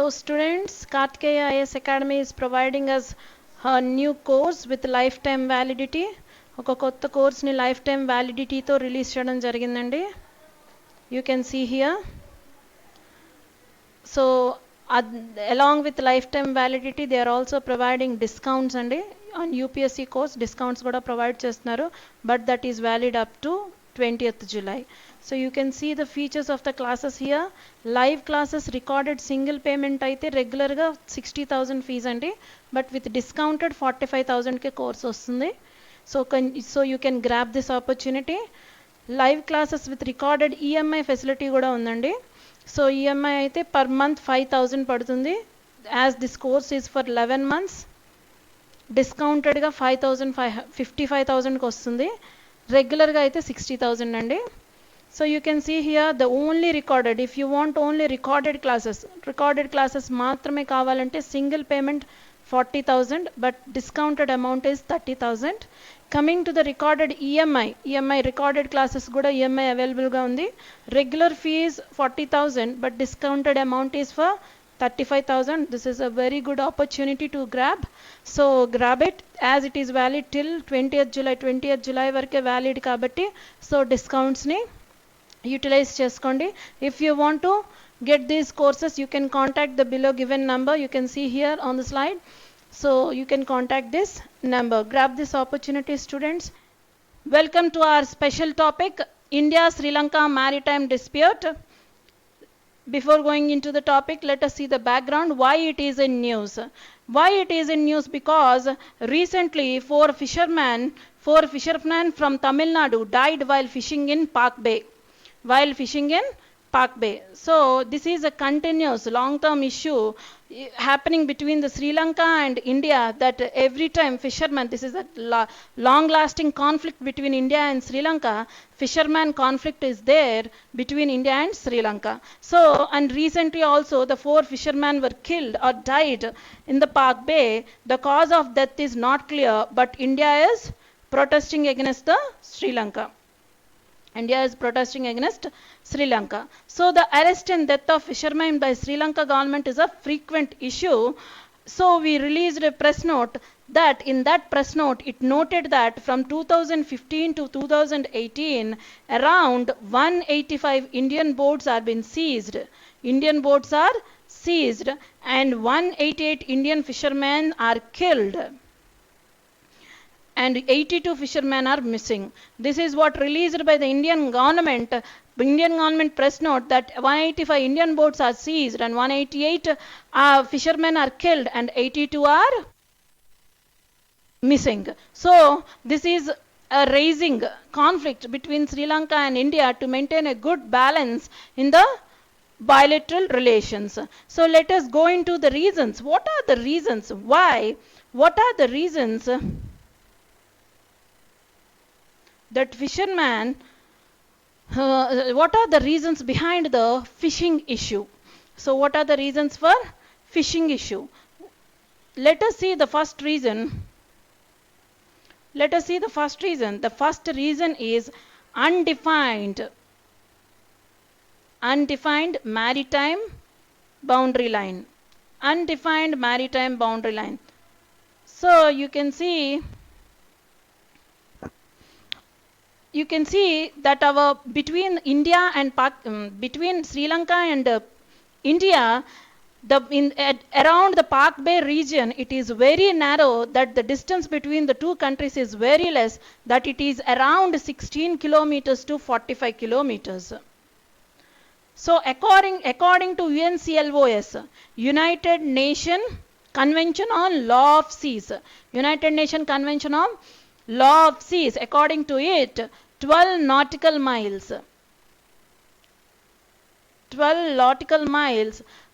Hello students, Kartikeya IAS Academy is providing us a new course with lifetime validity. ఒక కొత్త కోర్స్ని life time వ్యాలిడిటీతో release చేయడం జరిగిందండి. You can see here. So along with lifetime validity they are also providing discounts అండి. On UPSC course discounts కూడా provide చేస్తున్నారు, but that is valid up to 20th July. So you can see the features of the classes here. Live classes recorded single payment అయితే regular గా 60,000 fees అండి, but with discounted 45,000 K course వస్తుంది. So you can grab this opportunity. Live classes with recorded EMI facility కూడా ఉందండి. So EMI అయితే per month 5,000 పడుతుంది. As this course is for 11 months, డిస్కౌంటెడ్గా 55,000కి వస్తుంది. రెగ్యులర్గా అయితే 60,000 అండి. So you can see here the only recorded, if you want only recorded classes మాత్రమే కావాలంటే single payment 40,000, but discounted amount is 30,000. Coming to the recorded EMI recorded classes కూడా EMI అవైలబుల్గా ఉంది. Regular fees 40,000, but discounted amount is for 35,000. This is a very good opportunity to grab. So grab it as it is valid till 20th July వరకే valid కాబట్టి so discounts ని utilize చేసుకోండి. If you want to get these courses you can contact the below given number. You can see here on the slide. So you can contact this number. Grab this opportunity students. Welcome to our special topic, India-Sri Lanka maritime dispute. Before going into the topic, let us see the background, why it is in news. Why it is in news? Because recently four fishermen from Tamil Nadu died while fishing in Park Bay. So this is a continuous long-term issue happening between the Sri Lanka and India, that every time fishermen, this is a long-lasting conflict between India and Sri Lanka. Fisherman conflict is there between India and Sri Lanka. So, and recently also the four fishermen were killed or died in the Park Bay. The cause of death is not clear, but India is protesting against the Sri Lanka. India is protesting against Sri Lanka. So the arrest and death of fishermen by Sri Lanka government is a frequent issue. So we released a press note that in that press note it noted that from 2015 to 2018 around 185 Indian boats are been seized. Indian boats are seized and 188 Indian fishermen are killed and 82 fishermen are missing. This is what released by the Indian government press note, that 185 Indian boats are seized and 188 fishermen are killed and 82 are missing. So this is a raising conflict between Sri Lanka and India to maintain a good balance in the bilateral relations. So let us go into the reasons. What are the reasons? Why? What are the reasons that fishermen, what are the reasons behind the fishing issue? So what are the reasons for fishing issue? Let us see the first reason. The first reason is undefined maritime boundary line. So you can see that our between Sri Lanka and India, around the Park Bay region it is very narrow, that the distance between the two countries is very less, that it is around 16 kilometers to 45 kilometers. So according to UNCLOS, United Nations Convention on Law of Seas, according to it 12 nautical miles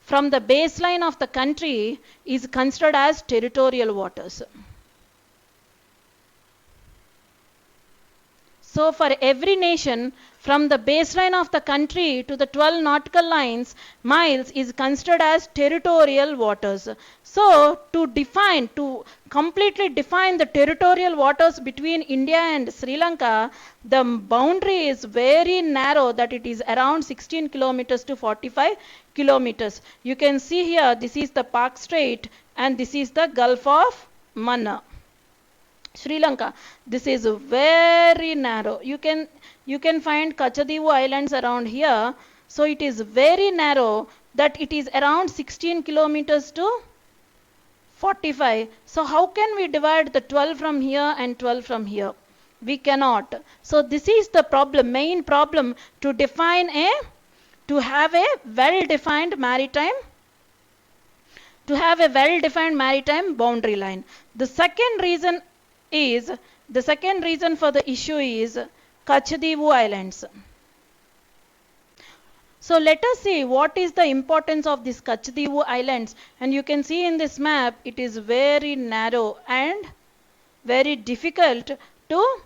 from the baseline of the country is considered as territorial waters. So for every nation, from the baseline of the country to the 12 nautical miles is considered as territorial waters. So to completely define the territorial waters between India and Sri Lanka, the boundary is very narrow, that it is around 16 kilometers to 45 kilometers. You can see here, this is the Pak Strait and this is the Gulf of Mannar. Sri Lanka, this is very narrow. You can find Kachadivu Islands around here. So it is very narrow, that it is around 16 kilometers to 45. So how can we divide the 12 from here and 12 from here? We cannot. So this is the problem, main problem, to have a well-defined maritime boundary line. The second reason for the issue is Kachadivu Islands. So let us see what is the importance of these Kachadivu Islands. And you can see in this map, it is very narrow and very difficult to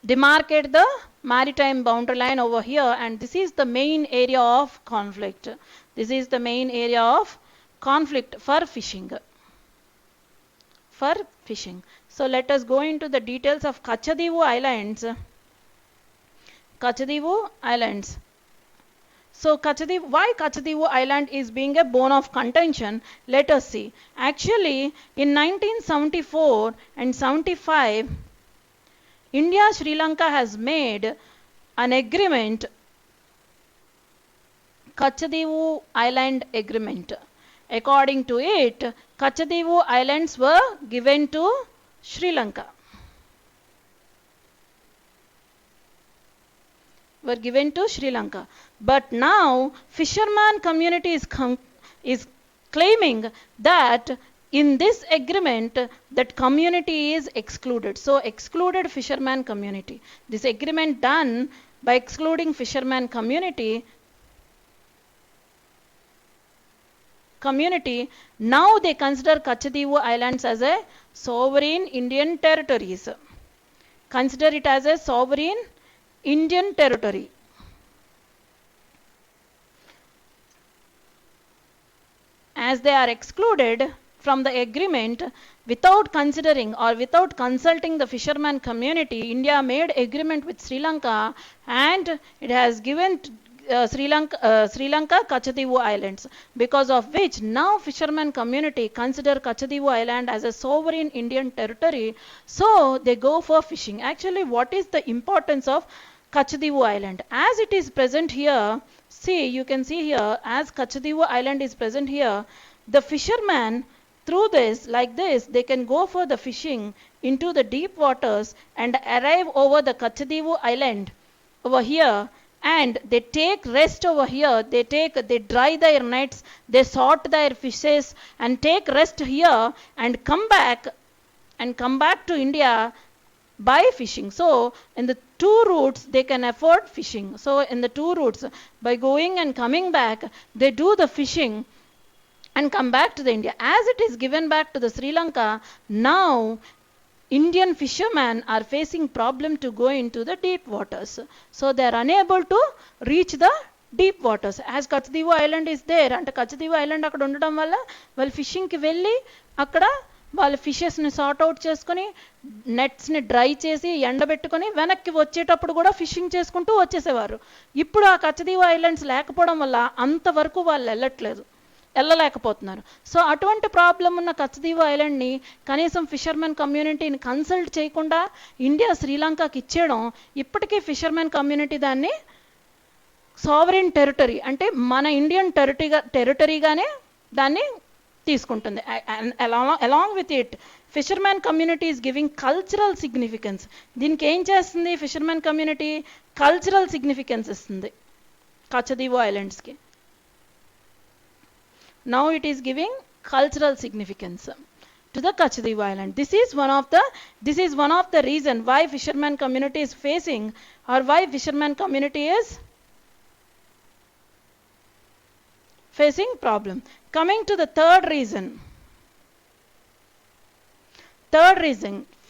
demarcate the maritime boundary line over here. And this is the main area of conflict. This is the main area of conflict for fishing. So let us go into the details of Kachadivu Islands. So why Kachadivu Island is being a bone of contention? Let us see. Actually, in 1974 and 75, India-Sri Lanka has made an agreement, Kachadivu Island Agreement. According to it, Kachadivu Islands were given to Sri Lanka. But now fisherman community is claiming that in this agreement that community is excluded. So excluded fisherman community. This agreement done by excluding fisherman community, now they consider Kachadivu Islands as a sovereign Indian territories. Consider it as a sovereign Indian territory. As they are excluded from the agreement, without considering or without consulting the fisherman community, India made agreement with Sri Lanka and it has given Sri Lanka Kachadivu Islands, because of which now fisherman community consider Kachadivu Island as a sovereign Indian territory, so they go for fishing. Actually, what is the importance of Kachadivu Island? As it is present here, see, you can see here, as Kachadivu Island is present here, the fishermen through this, like this, they can go for the fishing into the deep waters and arrive over the Kachadivu Island over here, and they take rest over here. They dry their nets, they sort their fishes and take rest here and come back to India by fishing. So in the two routes they can afford fishing. So in the two routes, by going and coming back, they do the fishing and come back to the India. As it is given back to the Sri Lanka, now Indian fishermen are facing problem to go into the deep waters. So they are unable to reach the deep waters. As Kachadivu Island is there, and Kachadivu Island akkada undadam valla vallu fishing ki velli akkada వాళ్ళ ఫిషెస్ని sort out చేసుకుని నెట్స్ని dry చేసి ఎండబెట్టుకొని వెనక్కి వచ్చేటప్పుడు కూడా fishing చేసుకుంటూ వచ్చేసేవారు. ఇప్పుడు ఆ కచదీవ islands లేకపోవడం వల్ల అంతవరకు వాళ్ళు వెళ్ళలేకపోతున్నారు. సో అటువంటి ప్రాబ్లం ఉన్న కచదీవ ఐలాండ్ని కనీసం ఫిషర్మెన్ కమ్యూనిటీని కన్సల్ట్ చేయకుండా ఇండియా శ్రీలంకకి ఇచ్చేయడం, ఇప్పటికీ ఫిషర్మెన్ కమ్యూనిటీ దాన్ని సావరెన్ టెరిటరీ అంటే మన ఇండియన్ టెరిటరీగానే దాన్ని తీసుకుంటుంది. Along with it fishermen community is giving cultural significance. దీనికి ఏం చేస్తుంది ఫిషర్మెన్ కమ్యూనిటీ? కల్చరల్ సిగ్నిఫికెన్స్ ఇస్తుంది కచదీవ ఐలాండ్స్కి. Now it is giving cultural significance to the Kachadivu Island. This is one of the reason why fisherman community is facing, or why fisherman community is facing problem. Coming to the third reason,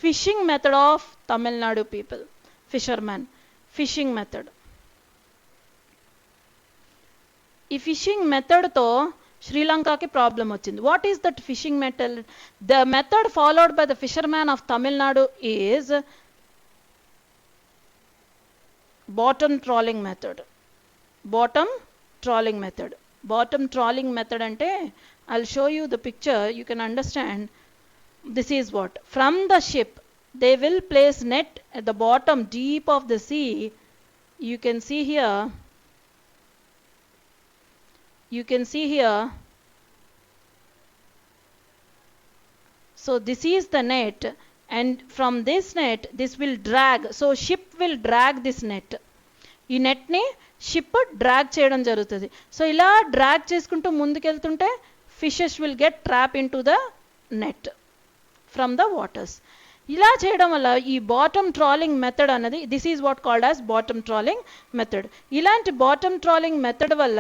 fishing method of Tamil Nadu people. fisherman. Fishing method. ఈ fishing మెథడ్తో శ్రీలంకకి problem వచ్చింది. What is that fishing method? The method followed by the fisherman of Tamil Nadu is bottom trawling method. Bottom trawling method. Bottom trawling method అంటే I'll show you the picture, you can understand. This is what, from the ship they will place net at the bottom deep of the sea. You can see here, so this is the net, and from this net this will drag, so ship will drag this net. ఈ నెట్ని ship drag చేయడం జరుగుతుంది. So ఇలా drag చేసుకుంటూ ముందుకెళ్తుంటే fishes will get trap into the net from the waters. ఇలా చేయడం వల్ల ఈ బాటమ్ ట్రాలింగ్ మెథడ్ అన్నది, this is what called as bottom trawling method. ఇలాంటి బాటమ్ ట్రాలింగ్ మెథడ్ వల్ల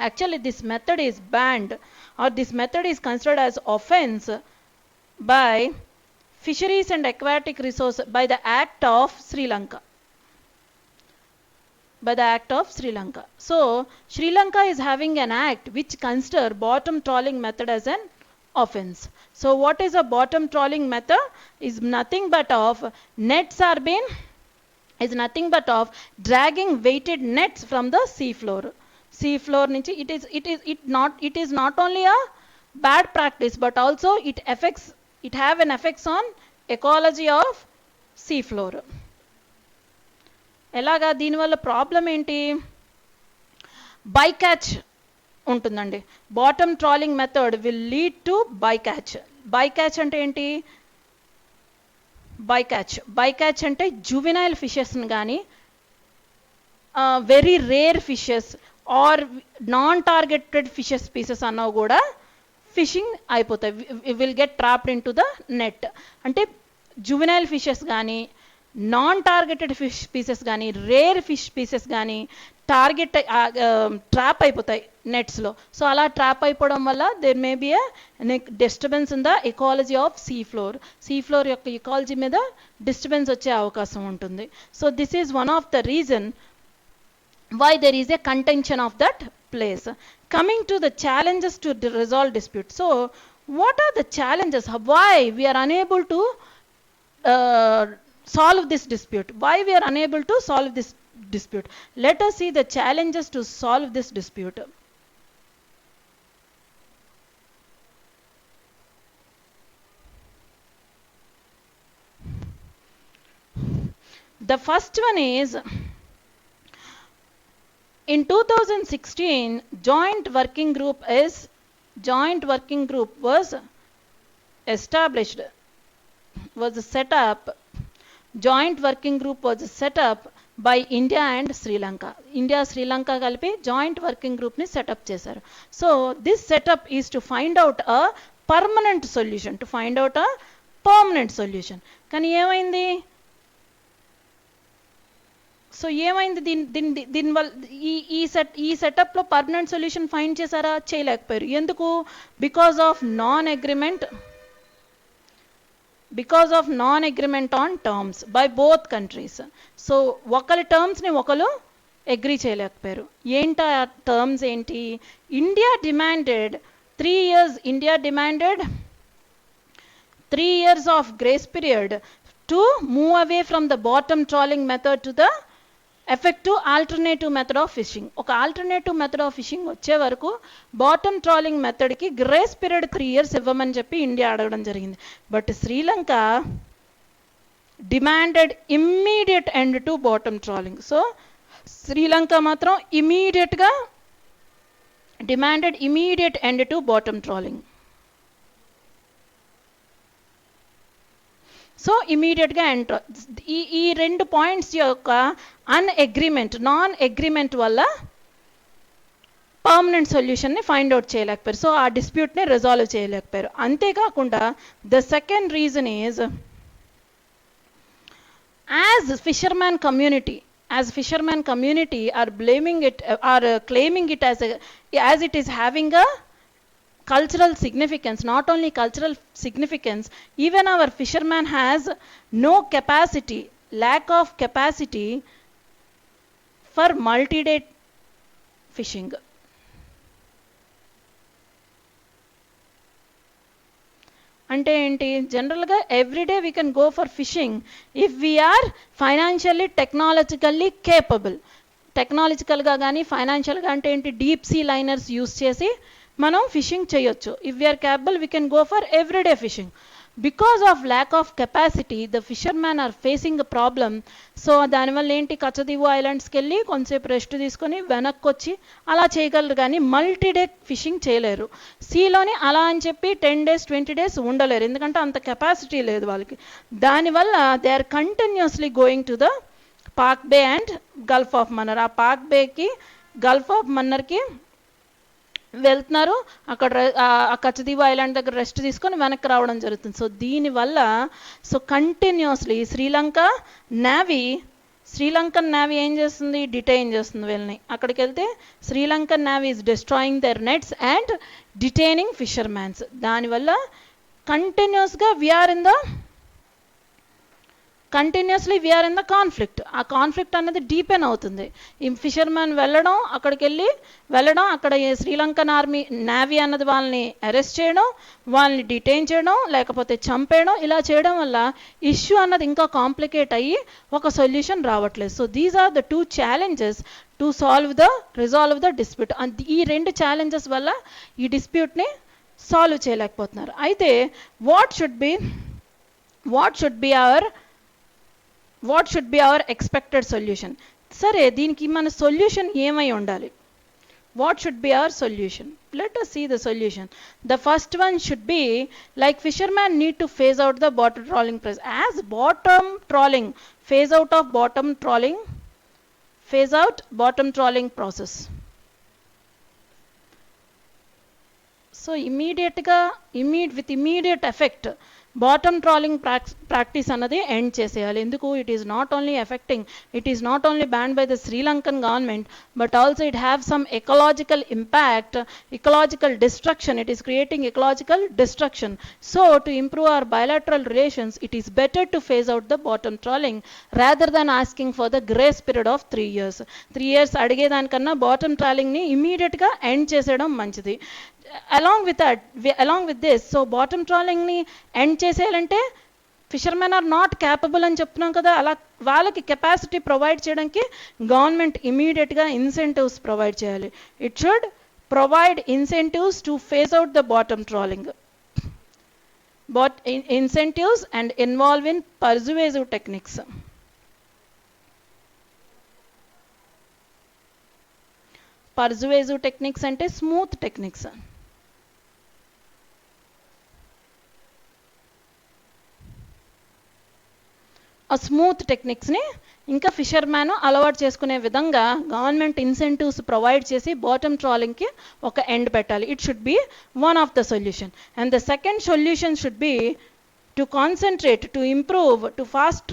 actually this method is banned or this method is considered as offense by fisheries and aquatic resource by the act of Sri Lanka. By the act of Sri Lanka. So Sri Lanka is having an act which consider bottom trawling method as an offense. So what is a bottom trawling method? Is nothing but of nets are been, is nothing but of dragging weighted nets from the sea floor. Sea floor nunchi it is not only a bad practice but also it have an effects on ecology of sea floor. ఎలాగా? దీనివల్ల problem ఏంటి? Bycatch ఉంటుందండి. Bottom trawling method will lead to bycatch. Bycatch అంటే ఏంటి? Bycatch అంటే juvenile ఫిషెస్ని కానీ very rare fishes are non targeted fishes species అన్నవి కూడా ఫిషింగ్ అయిపోతాయి, will get trapped into the net. అంటే జువెనైల్ ఫిషెస్ కానీ, నాన్ టార్గెటెడ్ ఫిష్ స్పీసెస్ కానీ, రేర్ ఫిష్ స్పీసెస్ కానీ ట్రాప్ అయిపోతాయి నెట్స్లో. సో అలా ట్రాప్ అయిపోవడం వల్ల there may be a disturbance in the ecology of sea floor యొక్క ఎకాలజీ మీద డిస్టర్బెన్స్ వచ్చే అవకాశం ఉంటుంది. So this is one of the reason why there is a contention of that place. Coming to the challenges to resolve dispute. So what are the challenges? Why we are unable to solve this dispute? Why we are unable to solve this dispute? Let us see the challenges to solve this dispute. The first one is, in 2016 joint working group was established, was set up. Joint working group was set up by India and Sri Lanka. India Sri Lanka కలిపి joint working group ని setup చేశారు. So this setup is to find out a permanent solution, కానీ ఏమైంది? So ఏమైంది? దీనివల్ల ఈ సెటప్లో permanent solution find చేశారా? చేయలేకపోయారు. ఎందుకు? Because of non agreement on terms by both countries. So ఒకరి టర్మ్స్ని ఒకరు అగ్రీ చేయలేకపోయారు. ఏంటి ఆ టర్మ్స్ ఏంటి? India demanded 3 years of grace period to move away from the bottom trawling method to the effective alternative method of fishing. ఒక alternative method of fishing వచ్చే వరకు bottom trawling మెథడ్కి గ్రేస్ పీరియడ్ 3 years ఇవ్వమని చెప్పి India అడగడం జరిగింది. But Sri Lanka demanded immediate end to bottom trawling. So Sri Lanka మాత్రం demanded immediate end to bottom trawling. So ఇమీడియట్గా ఎంటర్. ఈ 2 పాయింట్స్ యొక్క నాన్ అగ్రిమెంట్ వల్ల పర్మనెంట్ సొల్యూషన్ని ఫైండ్ అవుట్ చేయలేకపోయారు. సో ఆ డిస్ప్యూట్ని రిజాల్వ్ చేయలేకపోయారు. అంతేకాకుండా the second reason is, as fisherman community are claiming it as it is having a cultural significance. Not only cultural significance, even our fisherman has no capacity lack of capacity for multi-day fishing. అంటే ఏంటి, జనరల్గా everyday we can go for fishing if we are financially technologically capable. టెక్నాలజికల్గా కానీ ఫైనాన్షియల్గా అంటే ఏంటి, deep sea liners use చేసి మనం ఫిషింగ్ చేయొచ్చు. If we are capable we can go for everyday fishing. Because of lack of capacity the fisherman are facing a problem. So దానివల్ల ఏంటి, కచ్చదీవు ఐలాండ్స్కి వెళ్ళి కొంతసేపు రెస్ట్ తీసుకొని వెనక్కి వచ్చి అలా చేయగలరు, కానీ మల్టీడే ఫిషింగ్ చేయలేరు. సీలోని అలా అని చెప్పి 10 days 20 days ఉండలేరు, ఎందుకంటే అంత కెపాసిటీ లేదు వాళ్ళకి. దానివల్ల they are continuously going to the Palk Bay and Gulf of Mannar. ఆ పాక్ బేకి గల్ఫ్ ఆఫ్ మన్నర్కి వెళ్తున్నారు, అక్కడ ఆ కచ్చదీవు ఐలాండ్ దగ్గర రెస్ట్ తీసుకొని వెనక్కి రావడం జరుగుతుంది. సో దీనివల్ల కంటిన్యూస్లీ శ్రీలంకన్ నేవీ ఏం చేస్తుంది, డిటైన్ చేస్తుంది వీళ్ళని. అక్కడికి వెళ్తే Sri Lankan navy is destroying their nets and detaining fishermans. దానివల్ల కంటిన్యూస్గా వీఆర్ ఇన్ ద కాన్ఫ్లిక్ట్. ఆ కాన్ఫ్లిక్ట్ అనేది డీపెన్ అవుతుంది. ఈ ఫిషర్మ్యాన్ అక్కడికి వెళ్ళడం, అక్కడ శ్రీలంకన్ నేవీ అన్నది వాళ్ళని అరెస్ట్ చేయడం, వాళ్ళని డిటైన్ చేయడం, లేకపోతే చంపేయడం, ఇలా చేయడం వల్ల ఇష్యూ అన్నది ఇంకా కాంప్లికేట్ అయ్యి ఒక సొల్యూషన్ రావట్లేదు. So these are the 2 challenges to resolve the dispute. ఈ 2 challenges వల్ల ఈ డిస్ప్యూట్ని సాల్వ్ చేయలేకపోతున్నారు. అయితే what should be our expected solution? సరే, దీనికి మన సొల్యూషన్ ఏమై ఉండాలి? What should be our solution? Let us see the solution. The first one should be like fishermen need to phase out the bottom trawling process. As phase out bottom trawling process. So with immediate effect bottom trolling practice అన్నది end చేసేయాలి. ఎందుకు? It is not only ban by the Sri Lankan government, but also it have some ecological impact, ecological destruction. It is creating ecological destruction. So to improve our bilateral relations, it is better to phase out the bottom trawling rather than asking for the grace period of 3 years. 3 years అడిగేదానికన్నా bottom ట్రాలింగ్ని ఇమీడియట్గా end చేసేయడం మంచిది. along with this, so bottom trawling ni end చేసేయాలంటే fishermen are not capable అని చెప్తున్నాం కదా, అలా వాళ్ళకి capacity provide చేయడానికి గవర్నమెంట్ ఇమీడియట్గా ఇన్సెంటివ్స్ ప్రొవైడ్ చేయాలి. It should provide incentives to phase out the bottom trawling. Incentives and involve in persuasive techniques. Persuasive techniques అంటే స్మూత్ టెక్నిక్స్. ఆ స్మూత్ టెక్నిక్స్ని ఇంకా ఫిషర్మ్యాన్ అలవాటు చేసుకునే విధంగా గవర్నమెంట్ ఇన్సెంటివ్స్ ప్రొవైడ్ చేసి బాటమ్ ట్రాలింగ్కి ఒక ఎండ్ పెట్టాలి. It should be one of the solution. And the second solution should be to concentrate, to improve, to fast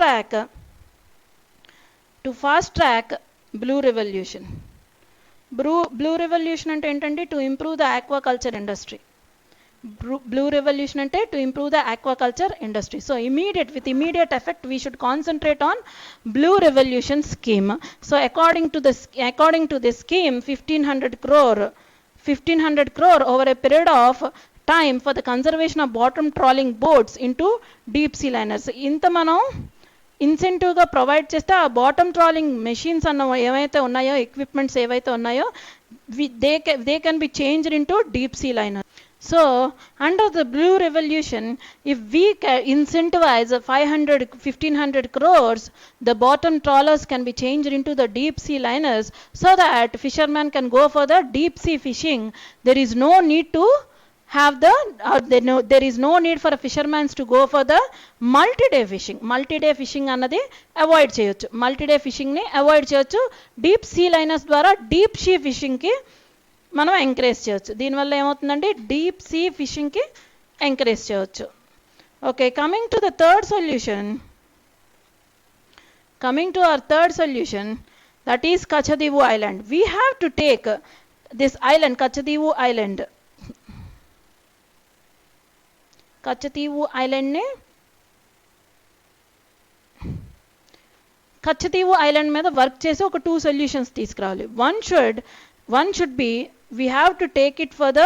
track blue revolution. Blue revolution అంటే ఏంటంటే to improve the aquaculture industry. Blue revolution ante to improve the aquaculture industry. So with immediate effect we should concentrate on blue revolution scheme. So according to this scheme 1500 crore over a period of time for the conservation of bottom trawling boats into deep sea liners. ఇంత మనం ఇన్సెంటివ్గా provide చేస్తే ఆ bottom trolling machines అన్న ఏవైతే ఉన్నాయో, equipments ఏవైతే ఉన్నాయో, they can be changed into deep sea liner. So under the blue revolution, if we incentivize 1500 crores, the bottom trawlers can be changed into the deep sea liners so that fishermen can go for the deep sea fishing. There is no need to have there is no need for a fishermen to go for the multi-day fishing అన్నది avoid చేయొచ్చు. multi-day fishing ని avoid చేయొచ్చు. Deep sea liners ద్వారా deep sea ఫిషింగ్కి మనం encourage చేయొచ్చు. దీనివల్ల ఏమవుతుందంటే డీప్ సీ ఫిషింగ్కి ఎంకరేజ్ చేయొచ్చు. Okay, coming to our third solution, that is Katchatheevu island. We have to take this island, Katchatheevu ఐలాండ్ని కచ్చతీవు ఐలాండ్ మీద వర్క్ చేసి ఒక 2 సొల్యూషన్స్ తీసుకురావాలి. One should be we have to take it for the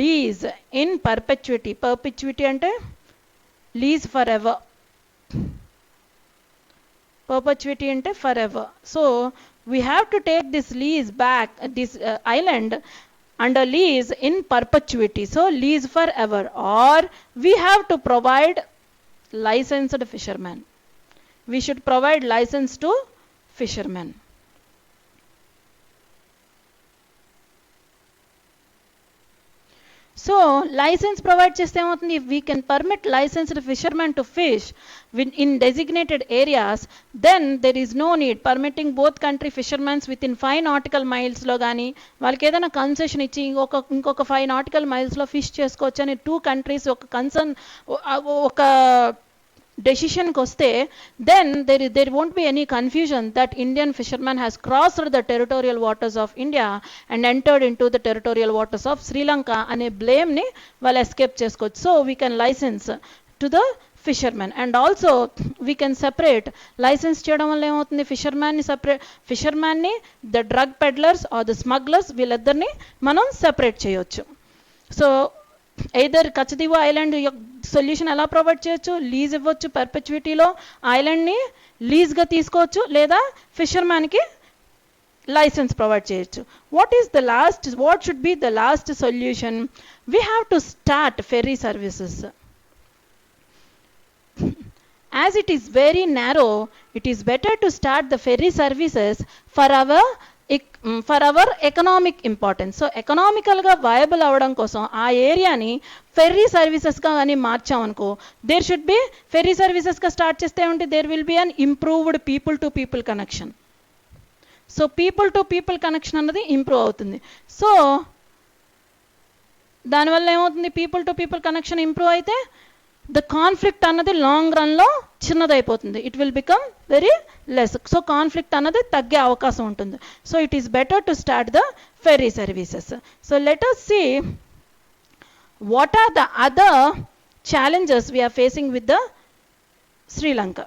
lease in perpetuity. Perpetuity అంటే lease for ever, perpetuity ante forever. So we have to take this lease back, this island under lease in perpetuity, so lease forever, or we have to provide licensed fishermen. We should provide license to fishermen. So license provide cheste emoutundi, if we can permit licensed fishermen to fish in designated areas, then there is no need permitting both country fishermen within 5 nautical miles lo gaani valki edaina concession ichi inkoka 5 nautical miles lo fish chesukochu ani 2 countries oka concern oka decision koste, then there won't be any confusion that Indian fisherman has crossed the territorial waters of India and entered into the territorial waters of Sri Lanka ane blame ni వాళ్ళు escape chesukochu. So we can license to the fishermen, and also we can separate. License చేయడం వల్ల ఏమవుతుంది, fisherman ని the drug peddlers or the smugglers వీళ్ళిద్దరిని మనం separate చేయొచ్చు. So either Katchatheevu island solution ఎలా provide చేయొచ్చు, లీజ్ ఇవ్వచ్చు, పర్పెచ్యుటీలో ఐలాండ్ని లీజ్గా తీసుకోవచ్చు, లేదా ఫిషర్మ్యాన్కి లైసెన్స్ ప్రొవైడ్ చేయొచ్చు. What should be the last solution? We have to start ferry services. As it is very narrow, it is better to start the ferry services for our economic importance. So economicalగా viable అవ్వడం కోసం ఆ ఏరియాని ferry సర్వీసెస్గా కానీ మార్చామనుకో, there should be ferry సర్వీసెస్గా start చేస్తే ఉంటే there will be an improved people to people connection. So people to people connection అన్నది ఇంప్రూవ్ అవుతుంది. సో దానివల్ల ఏమవుతుంది, people to people connection improve అయితే ద కాన్ఫ్లిక్ట్ అన్నది లాంగ్ రన్లో చిన్నదైపోతుంది. It will become very less. So conflict అన్నది తగ్గే అవకాశం ఉంటుంది. So it is better to start the ferry services. So let us see what are the other challenges we are facing with the Sri Lanka.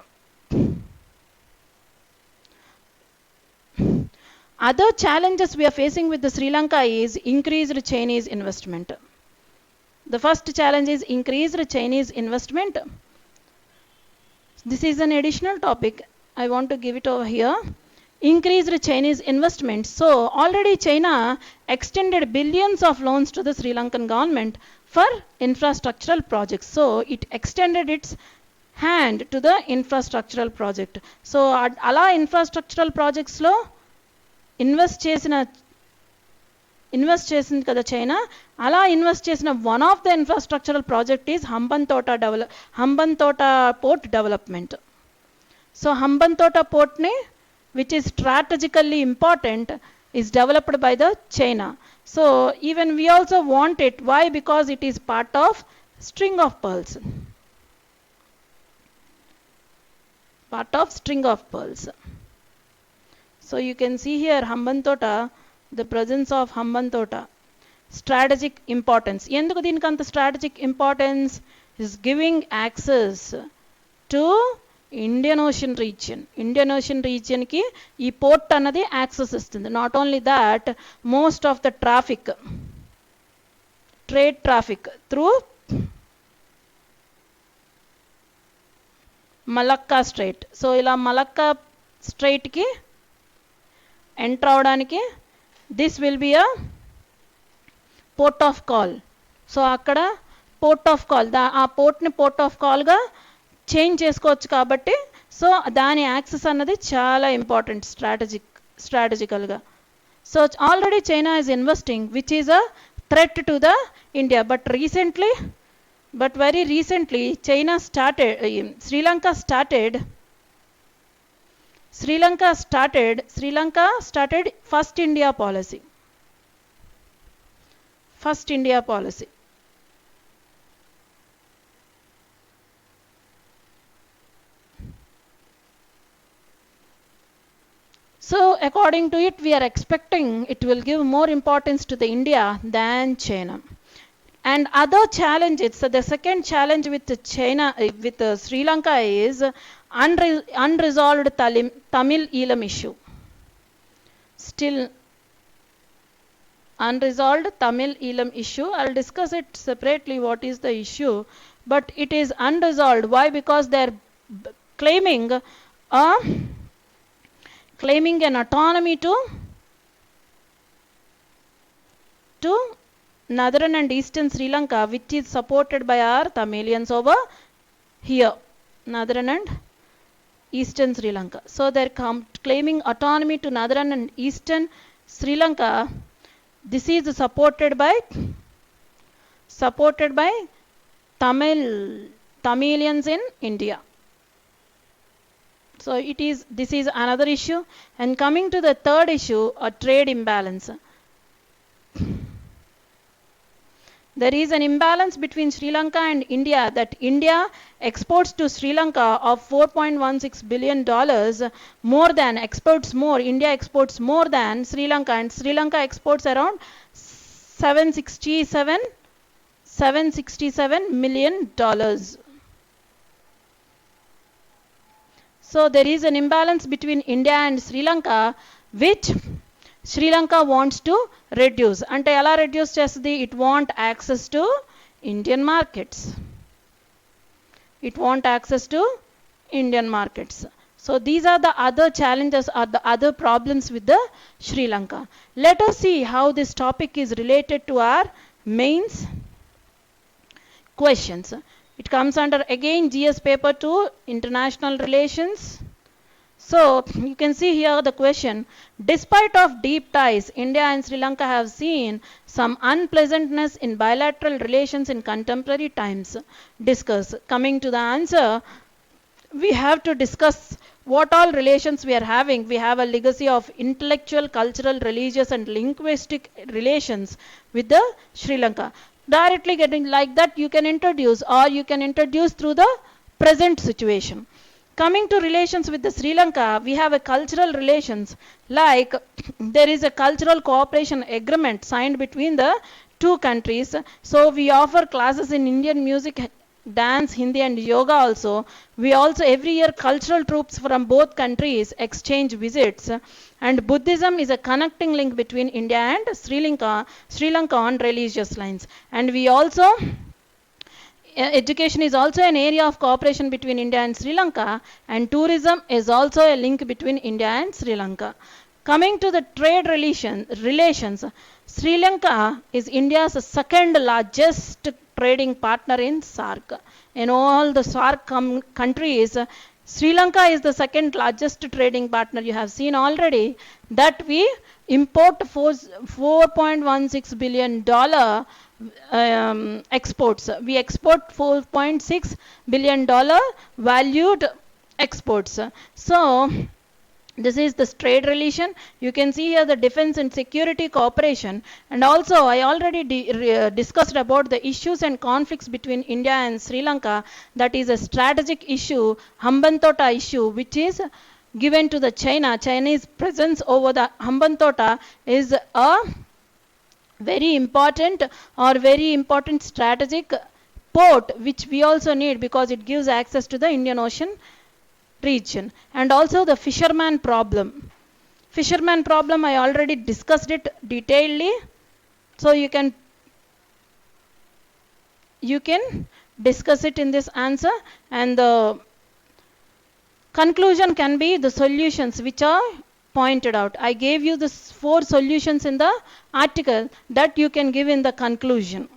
Other challenges we are facing with the Sri Lanka is increased Chinese investment. The first challenge is increased Chinese investment. This is an additional topic. I want to give it over here. Increased Chinese investment. So already China extended billions of loans to the Sri Lankan government for infrastructural projects. So it extended its hand to the infrastructural project. So ala infrastructural projects lo invest చేసింది కదా China. అలా invest చేసిన one of the infrastructural project is Hambantota port development. So Hambantota పోర్ట్ని which is strategically important is developed by the China. So even we also want it. Why? Because it is part of string of pearls. So you can see here Hambantota, the presence of Hambantota, strategic importance. Enduku deeniki anta strategic importance is giving access to Indian Ocean region ki ee port annadi access istundi. Not only that, most of the trade traffic through Malacca Strait. So ila Malacca Strait ki enter అవడానికి this will be a port of call. So అక్కడ port of call, ఆ పోర్ట్ని port of కాల్గా change చేసుకోవచ్చు. కాబట్టి so దాని access అన్నది చాలా ఇంపార్టెంట్ స్ట్రాటజికల్గా. So already China is investing which is a threat to the India. But very recently Sri Lanka started First India policy. So according to it, we are expecting it will give more importance to the India than China. And other challenges, so the second challenge with China, with Sri Lanka is unresolved Tamil Eelam issue. Still unresolved Tamil Eelam issue. I'll discuss it separately what is the issue, but it is unresolved. Why? Because they're claiming an autonomy to northern and eastern Sri Lanka, which is supported by our Tamilians over here, northern and eastern Sri Lanka. So they're claiming autonomy to northern and eastern Sri Lanka. This is supported by Tamilians in India. So this is another issue. And coming to the third issue, a trade imbalance. There is an imbalance between Sri Lanka and India, that India exports to Sri Lanka of $4.16 billion India exports more than Sri Lanka, and Sri Lanka exports around $767 million. So there is an imbalance between India and Sri Lanka, which Sri Lanka wants to reduce. Ante ela reduce chestadi? It want access to Indian markets. So these are the other challenges or the other problems with the Sri Lanka. Let us see how this topic is related to our mains questions. It comes under again GS paper 2, international relations. So you can see here the question: despite of deep ties, India and Sri Lanka have seen some unpleasantness in bilateral relations in contemporary times. Discuss. Coming to the answer, we have to discuss what all relations we are having. We have a legacy of intellectual, cultural, religious and linguistic relations with the Sri Lanka. Directly getting like that you can introduce, or you can introduce through the present situation. Coming to relations with the Sri Lanka, we have a cultural relations, like there is a cultural cooperation agreement signed between the two countries. So we offer classes in Indian music, dance, Hindi and yoga also. We also every year cultural troops from both countries exchange visits, and Buddhism is a connecting link between India and Sri Lanka on religious lines. And we also education is also an area of cooperation between India and Sri Lanka, and tourism is also a link between India and Sri Lanka. Coming to the trade relations, Sri Lanka is India's second largest trading partner in SAARC. In all the SAARC countries, Sri Lanka is the second largest trading partner. You have seen already that we import $4.16 billion exports. We export $4.6 billion valued exports. So this is the trade relation. You can see here the defense and security cooperation. And also I already discussed about the issues and conflicts between India and Sri Lanka. That is a strategic issue, Hambantota issue, which is given to the China. Chinese presence over the Hambantota is a very important strategic port, which we also need because it gives access to the Indian Ocean region. And also the fisherman problem. I already discussed it detailedly, so you can discuss it in this answer. And the conclusion can be the solutions which are pointed out. I gave you the 4 solutions in the article that you can give in the conclusion.